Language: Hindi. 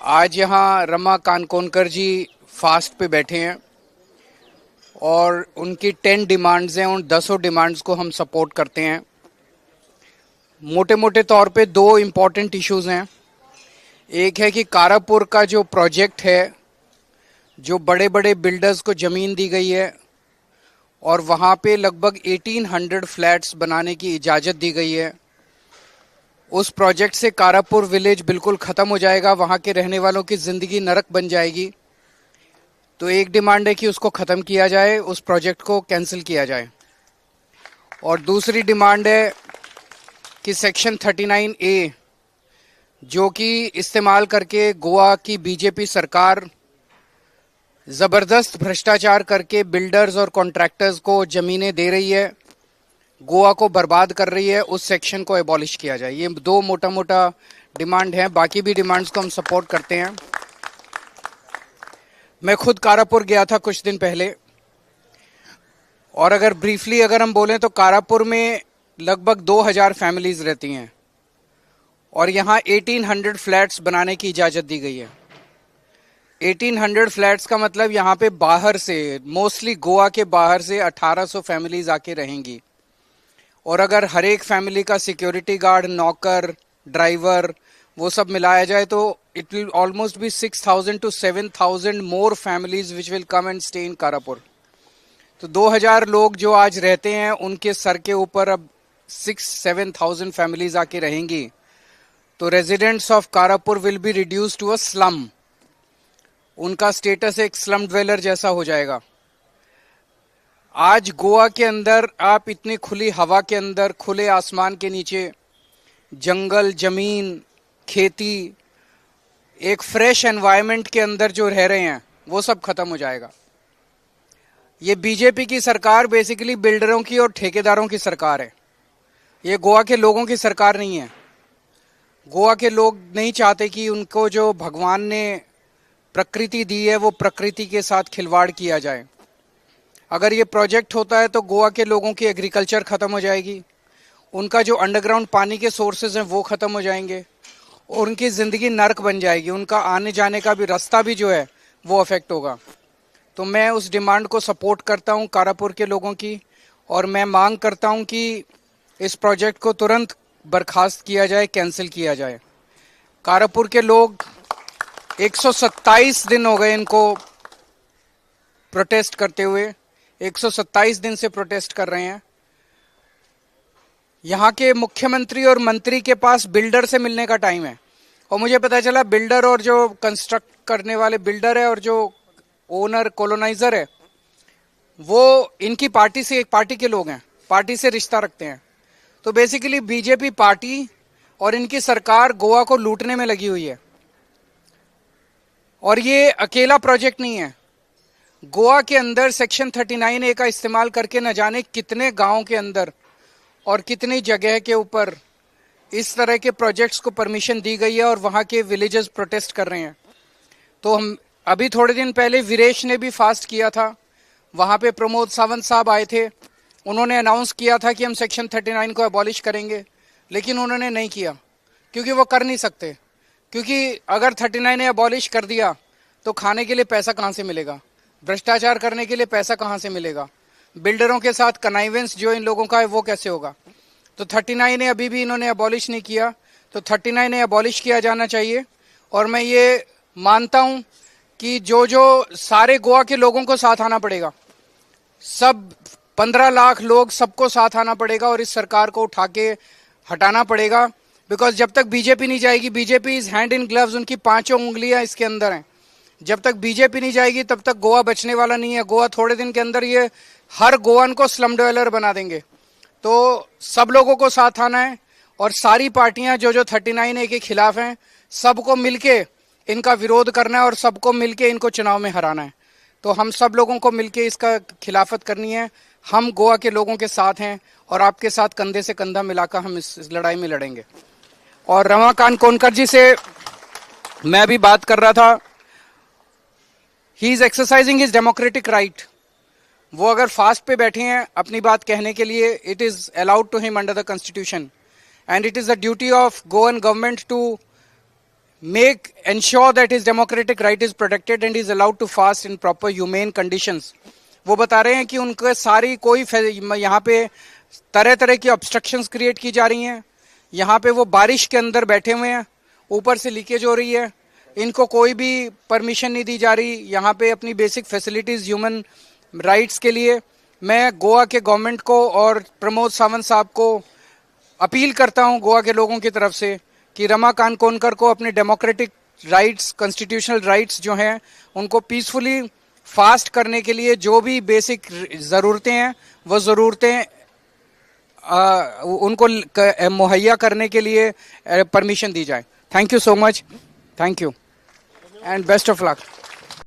आज यहाँ रमा कानकोनकर जी फास्ट पे बैठे हैं और उनकी 10 डिमांड्स हैं। उन 10 डिमांड्स को हम सपोर्ट करते हैं। मोटे मोटे तौर पे दो इम्पॉर्टेंट इश्यूज हैं। एक है कि कारापुर का जो प्रोजेक्ट है, जो बड़े बड़े बिल्डर्स को ज़मीन दी गई है और वहाँ पे लगभग 1800 फ्लैट्स बनाने की इजाज़त दी गई है, उस प्रोजेक्ट से कारापुर विलेज बिल्कुल ख़त्म हो जाएगा। वहाँ के रहने वालों की ज़िंदगी नरक बन जाएगी। तो एक डिमांड है कि उसको ख़त्म किया जाए, उस प्रोजेक्ट को कैंसिल किया जाए। और दूसरी डिमांड है कि सेक्शन 39A, जो कि इस्तेमाल करके गोवा की बीजेपी सरकार ज़बरदस्त भ्रष्टाचार करके बिल्डर्स और कॉन्ट्रैक्टर्स को ज़मीनें दे रही है, गोवा को बर्बाद कर रही है, उस सेक्शन को एबॉलिश किया जाए। ये दो मोटा मोटा डिमांड हैं। बाकी भी डिमांड्स को हम सपोर्ट करते हैं। मैं खुद कारापुर गया था कुछ दिन पहले, और अगर ब्रीफली हम बोलें तो कारापुर में लगभग 2000 फैमिलीज रहती हैं और यहाँ 1800 फ्लैट्स बनाने की इजाज़त दी गई है। 1800 फ्लैट्स का मतलब यहाँ पे बाहर से, मोस्टली गोवा के बाहर से 1800 फैमिलीज आके रहेंगी। और अगर हर एक फैमिली का सिक्योरिटी गार्ड, नौकर, ड्राइवर वो सब मिलाया जाए तो it will almost be 6000 to 7000 more families which will come and stay in Karapur. तो 2000 लोग जो आज रहते हैं, उनके सर के ऊपर अब 6-7,000 फैमिलीज आके रहेंगी। तो residents of Karapur will be reduce to a slum. उनका स्टेटस एक स्लम ड्वेलर जैसा हो जाएगा। आज गोवा के अंदर आप इतनी खुली हवा के अंदर, खुले आसमान के नीचे, जंगल, जमीन, खेती, एक फ्रेश एनवायरनमेंट के अंदर जो रह रहे हैं, वो सब खत्म हो जाएगा। ये बीजेपी की सरकार बेसिकली बिल्डरों की और ठेकेदारों की सरकार है। ये गोवा के लोगों की सरकार नहीं है। गोवा के लोग नहीं चाहते कि उनको जो भगवान ने प्रकृति दी है, वो प्रकृति के साथ खिलवाड़ किया जाए। अगर ये प्रोजेक्ट होता है तो गोवा के लोगों की एग्रीकल्चर ख़त्म हो जाएगी, उनका जो अंडरग्राउंड पानी के सोर्सेज हैं वो ख़त्म हो जाएंगे और उनकी ज़िंदगी नर्क बन जाएगी। उनका आने जाने का भी रास्ता भी जो है वो अफेक्ट होगा। तो मैं उस डिमांड को सपोर्ट करता हूं कारापुर के लोगों की, और मैं मांग करता हूं कि इस प्रोजेक्ट को तुरंत बर्खास्त किया जाए, कैंसिल किया जाए। कारापुर के लोग 127 दिन हो गए इनको प्रोटेस्ट करते हुए, 127 दिन से प्रोटेस्ट कर रहे हैं। यहाँ के मुख्यमंत्री और मंत्री के पास बिल्डर से मिलने का टाइम है, और मुझे पता चला बिल्डर और जो कंस्ट्रक्ट करने वाले बिल्डर है और जो ओनर कॉलोनाइजर है, वो इनकी पार्टी से, एक पार्टी के लोग हैं, पार्टी से रिश्ता रखते हैं। तो बेसिकली बीजेपी पार्टी और इनकी सरकार गोवा को लूटने में लगी हुई है। और ये अकेला प्रोजेक्ट नहीं है। गोवा के अंदर सेक्शन 39A का इस्तेमाल करके न जाने कितने गांव के अंदर और कितनी जगह के ऊपर इस तरह के प्रोजेक्ट्स को परमिशन दी गई है और वहाँ के विलेजेस प्रोटेस्ट कर रहे हैं। तो हम अभी थोड़े दिन पहले वीरेश ने भी फास्ट किया था, वहाँ पे प्रमोद सावंत साहब आए थे, उन्होंने अनाउंस किया था कि हम सेक्शन 39 को एबॉलिश करेंगे, लेकिन उन्होंने नहीं किया क्योंकि वो कर नहीं सकते। क्योंकि अगर 39 एबॉलिश कर दिया तो खाने के लिए पैसा कहाँ से मिलेगा, भ्रष्टाचार करने के लिए पैसा कहाँ से मिलेगा, बिल्डरों के साथ कनाइवेंस जो इन लोगों का है वो कैसे होगा। तो 39 अभी भी इन्होंने एबॉलिश नहीं किया, तो 39 एबॉलिश किया जाना चाहिए। और मैं ये मानता हूँ कि जो जो सारे गोवा के लोगों को साथ आना पड़ेगा, सब 15 लाख लोग, सबको साथ आना पड़ेगा और इस सरकार को उठा के हटाना पड़ेगा। बिकॉज जब तक बीजेपी नहीं जाएगी, BJP is hand in gloves, उनकी 5 उंगलियां इसके अंदर हैं। जब तक बीजेपी नहीं जाएगी तब तक गोवा बचने वाला नहीं है। गोवा थोड़े दिन के अंदर ये हर गोवन को स्लम ड्वेलर बना देंगे। तो सब लोगों को साथ आना है और सारी पार्टियां जो जो 39A के खिलाफ हैं, सबको मिलके इनका विरोध करना है और सबको मिलके इनको चुनाव में हराना है। तो हम सब लोगों को मिलके इसका खिलाफत करनी है। हम गोवा के लोगों के साथ हैं और आपके साथ कंधे से कंधा मिलाकर हम इस लड़ाई में लड़ेंगे। और रमा कानकोनकर जी से मैं भी बात कर रहा था, he is exercising his democratic right. वो अगर फास्ट पे बैठे हैं अपनी बात कहने के लिए, it is allowed to him under the constitution, and it is the duty of Goan government to ensure that his democratic right is protected and he is allowed to fast in proper humane conditions. वो बता रहे हैं कि उनके सारी कोई यहाँ पे तरह तरह की ऑब्स्ट्रक्शंस क्रिएट की जा रही हैं. यहाँ पे वो बारिश के अंदर बैठे हुए हैं, ऊपर से लीकेज हो रही है, इनको कोई भी परमिशन नहीं दी जा रही यहाँ पे अपनी बेसिक फैसिलिटीज ह्यूमन राइट्स के लिए. मैं गोवा के गवर्नमेंट को और प्रमोद सावंत साहब को अपील करता हूं गोवा के लोगों की तरफ से कि रमाकांत कोनकर को अपने डेमोक्रेटिक राइट्स, कॉन्स्टिट्यूशनल राइट्स जो हैं उनको पीसफुली फास्ट करने के लिए जो भी बेसिक ज़रूरतें हैं वो ज़रूरतें उनको मुहैया करने के लिए परमिशन दी जाए. Thank you so much. Thank you and best of luck.